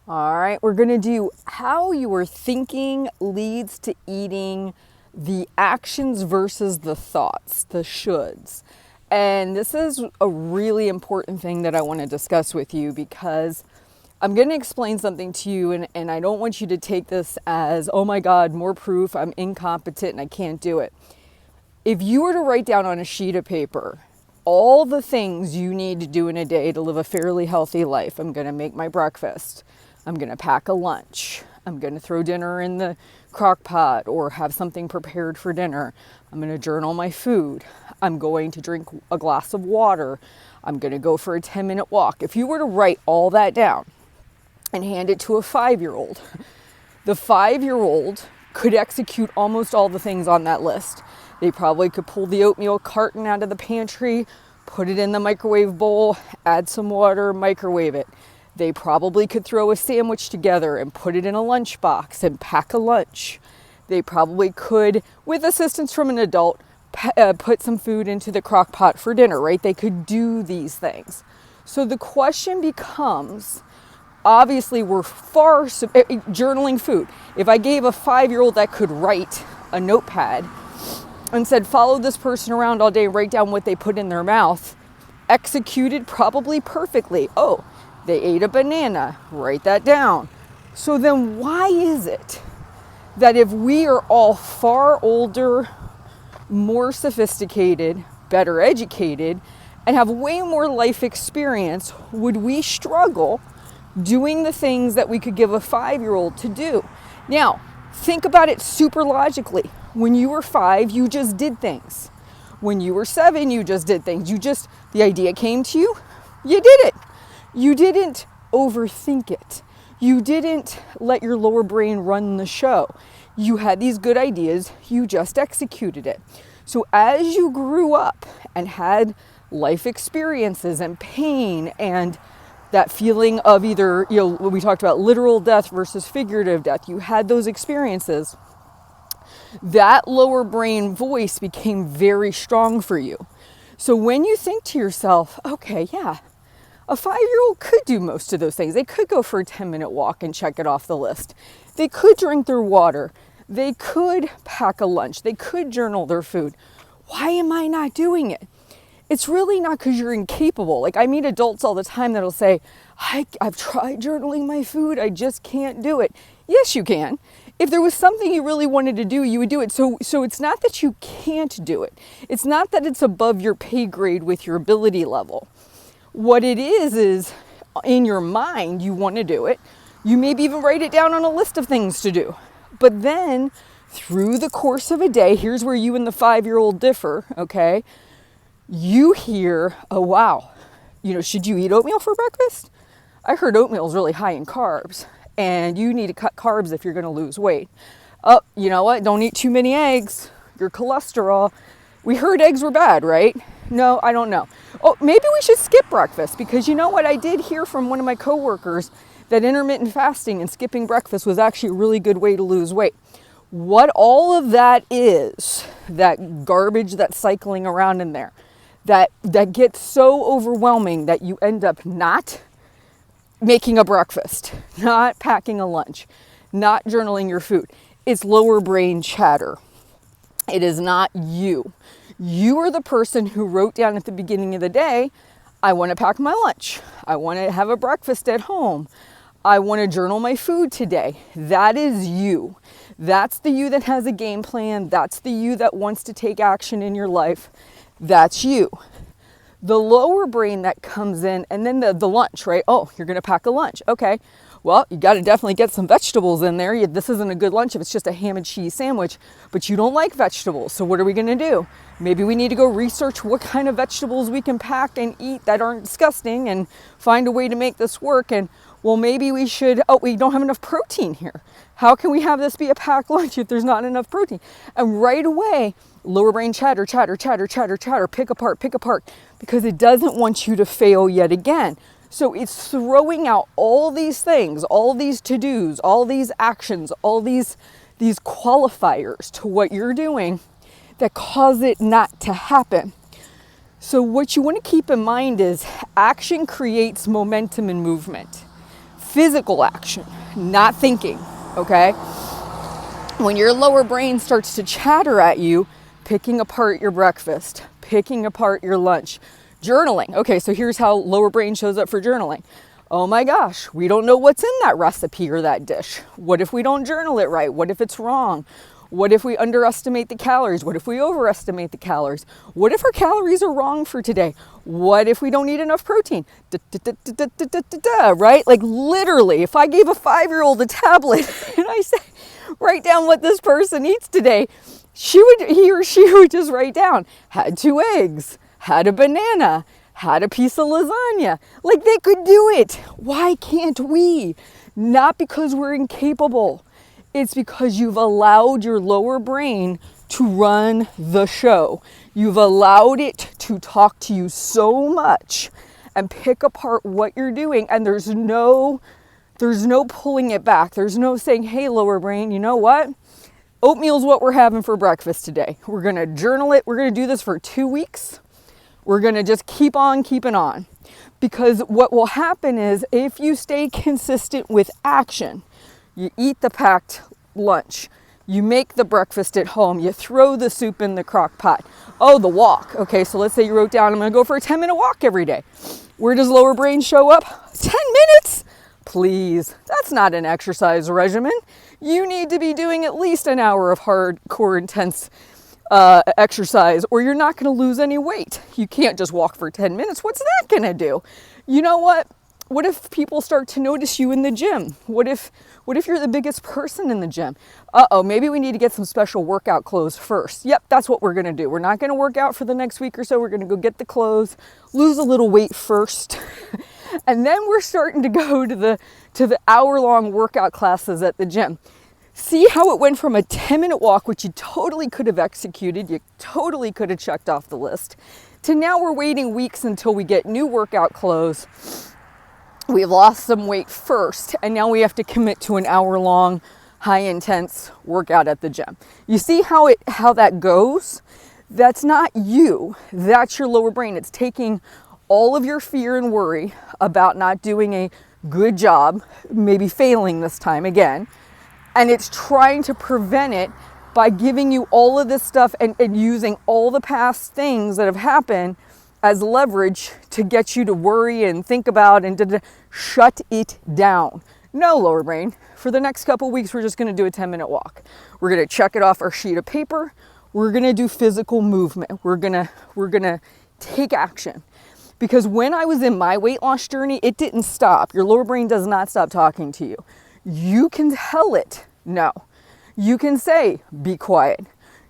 All right, we're going to do how your thinking leads to eating, the actions versus the thoughts, the shoulds. And this is a really important thing that I want to discuss with you because I'm going to explain something to you, and I don't want you to take this as, oh my God, more proof, I'm incompetent and I can't do it. If you were to write down on a sheet of paper all the things you need to do in a day to live a fairly healthy life, I'm going to make my breakfast, I'm going to pack a lunch, I'm going to throw dinner in the crock pot or have something prepared for dinner, I'm going to journal my food, I'm going to drink a glass of water, I'm going to go for a 10-minute walk. If you were to write all that down and hand it to a 5-year-old, the 5-year-old could execute almost all the things on that list. They probably could pull the oatmeal carton out of the pantry, put it in the microwave bowl, add some water, microwave it. They probably could throw a sandwich together and put it in a lunchbox and pack a lunch. They probably could, with assistance from an adult, put some food into the crock pot for dinner, right? They could do these things. So the question becomes, obviously we're journaling food. If I gave a 5-year-old that could write a notepad and said, follow this person around all day, write down what they put in their mouth, executed probably perfectly. Oh, they ate a banana, write that down. So then why is it that if we are all far older, more sophisticated, better educated, and have way more life experience, would we struggle doing the things that we could give a 5-year-old to do? Now, think about it super logically. When you were 5, you just did things. When you were 7, you just did things. The idea came to you, you did it. You didn't overthink it. You didn't let your lower brain run the show. You had these good ideas, you just executed it. So as you grew up and had life experiences and pain and that feeling of either, when we talked about literal death versus figurative death, you had those experiences, that lower brain voice became very strong for you. So when you think to yourself, okay, yeah, a 5-year-old could do most of those things. They could go for a 10-minute walk and check it off the list. They could drink their water. They could pack a lunch. They could journal their food. Why am I not doing it? It's really not because you're incapable. Like, I meet adults all the time that'll say, I've tried journaling my food, I just can't do it. Yes, you can. If there was something you really wanted to do, you would do it. So it's not that you can't do it. It's not that it's above your pay grade with your ability level. What it is in your mind, you want to do it. You maybe even write it down on a list of things to do. But then through the course of a day, here's where you and the 5-year-old differ, okay? You hear, oh, wow, should you eat oatmeal for breakfast? I heard oatmeal is really high in carbs, and you need to cut carbs if you're going to lose weight. Oh, you know what? Don't eat too many eggs. Your cholesterol. We heard eggs were bad, right? No, I don't know. Oh, maybe we should skip breakfast because you know what? I did hear from one of my coworkers that intermittent fasting and skipping breakfast was actually a really good way to lose weight. What all of that is, that garbage that's cycling around in there, that gets so overwhelming that you end up not making a breakfast, not packing a lunch, not journaling your food. It's lower brain chatter. It is not you. You are the person who wrote down at the beginning of the day, I want to pack my lunch. I want to have a breakfast at home. I want to journal my food today. That is you. That's the you that has a game plan. That's the you that wants to take action in your life. That's you. The lower brain that comes in, and then the lunch, right? Oh, you're going to pack a lunch. Okay. Well, you got to definitely get some vegetables in there. This isn't a good lunch if it's just a ham and cheese sandwich, but you don't like vegetables. So what are we going to do? Maybe we need to go research what kind of vegetables we can pack and eat that aren't disgusting and find a way to make this work. And well, maybe we should, we don't have enough protein here. How can we have this be a packed lunch if there's not enough protein? And right away, lower brain chatter, pick apart, because it doesn't want you to fail yet again. So it's throwing out all these things, all these to-dos, all these actions, all these qualifiers to what you're doing that cause it not to happen. So what you want to keep in mind is action creates momentum and movement. physical action, not thinking, okay? When your lower brain starts to chatter at you, picking apart your breakfast, picking apart your lunch, journaling. Okay, so here's how lower brain shows up for journaling. Oh my gosh, we don't know what's in that recipe or that dish. What if we don't journal it right? What if it's wrong? What if we underestimate the calories? What if we overestimate the calories? What if our calories are wrong for today? What if we don't eat enough protein? Right? Like literally, if I gave a 5-year-old a tablet and I say, write down what this person eats today, he or she would just write down, had 2 eggs, had a banana, had a piece of lasagna. Like they could do it. Why can't we? Not because we're incapable. It's because you've allowed your lower brain to run the show. You've allowed it to talk to you so much and pick apart what you're doing. And there's no pulling it back. There's no saying, hey, lower brain, you know what? Oatmeal's what we're having for breakfast today. We're going to journal it. We're going to do this for 2 weeks. We're going to just keep on keeping on. Because what will happen is if you stay consistent with action, you eat the packed lunch, you make the breakfast at home, you throw the soup in the crock pot. Oh, the walk. Okay, so let's say you wrote down, I'm going to go for a 10-minute walk every day. Where does lower brain show up? 10 minutes? Please, that's not an exercise regimen. You need to be doing at least an hour of hardcore intense exercise, or you're not going to lose any weight. You can't just walk for 10 minutes. What's that going to do? You know what? What if people start to notice you in the gym? What if you're the biggest person in the gym? Maybe we need to get some special workout clothes first. Yep, that's what we're going to do. We're not going to work out for the next week or so. We're going to go get the clothes, lose a little weight first. And then we're starting to go to the hour-long workout classes at the gym. See how it went from a 10-minute walk, which you totally could have executed, you totally could have checked off the list, to now we're waiting weeks until we get new workout clothes. We've lost some weight first, and now we have to commit to an hour-long, high-intense workout at the gym. You see how that goes? That's not you. That's your lower brain. It's taking all of your fear and worry about not doing a good job, maybe failing this time again, and it's trying to prevent it by giving you all of this stuff and using all the past things that have happened as leverage to get you to worry and think about and to shut it down. No, lower brain, for the next couple weeks, we're just going to do a 10-minute walk. We're going to check it off our sheet of paper. We're going to do physical movement. We're going to take action. Because when I was in my weight loss journey, it didn't stop. Your lower brain does not stop talking to you. You can tell it no. You can say, be quiet.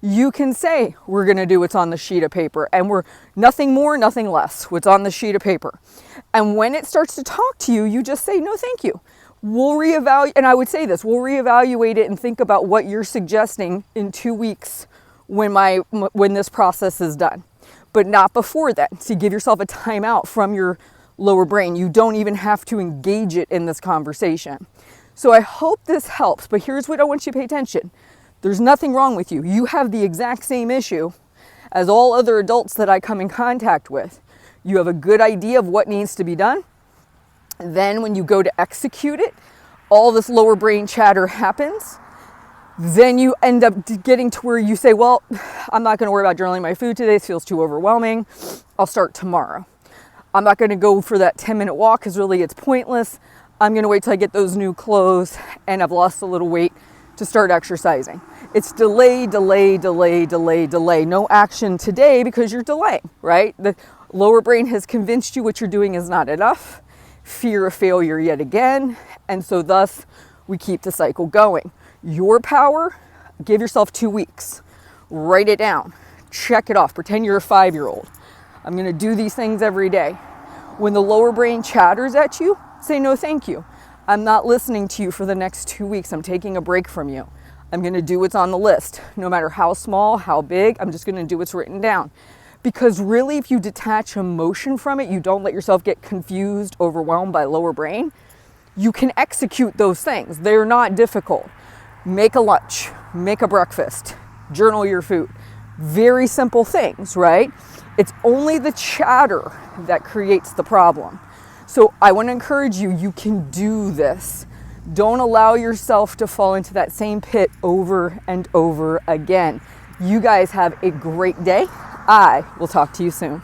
You can say, we're going to do what's on the sheet of paper, and we're nothing more, nothing less, what's on the sheet of paper. And when it starts to talk to you, you just say, no, thank you. We'll reevaluate, and I would say this, we'll reevaluate it and think about what you're suggesting in 2 weeks when this process is done. But not before then. So give yourself a timeout from your lower brain. You don't even have to engage it in this conversation. So I hope this helps, but here's what I want you to pay attention. There's nothing wrong with you. You have the exact same issue as all other adults that I come in contact with. You have a good idea of what needs to be done. Then when you go to execute it, all this lower brain chatter happens. Then you end up getting to where you say, well, I'm not going to worry about journaling my food today. This feels too overwhelming. I'll start tomorrow. I'm not going to go for that 10-minute walk because really it's pointless. I'm going to wait till I get those new clothes and I've lost a little weight to start exercising. It's delay, delay, delay, delay, delay. No action today because you're delaying, right? The lower brain has convinced you what you're doing is not enough. Fear of failure yet again. And so thus we keep the cycle going. Your power, give yourself 2 weeks. Write it down. Check it off. Pretend you're a 5-year-old. I'm going to do these things every day. When the lower brain chatters at you, say no thank you. I'm not listening to you for the next 2 weeks. I'm taking a break from you. I'm going to do what's on the list. No matter how small, how big, I'm just going to do what's written down. Because really, if you detach emotion from it, you don't let yourself get confused, overwhelmed by lower brain, you can execute those things. They're not difficult. Make a lunch, make a breakfast, journal your food. Very simple things, right? It's only the chatter that creates the problem. So I want to encourage you, you can do this. Don't allow yourself to fall into that same pit over and over again. You guys have a great day. I will talk to you soon.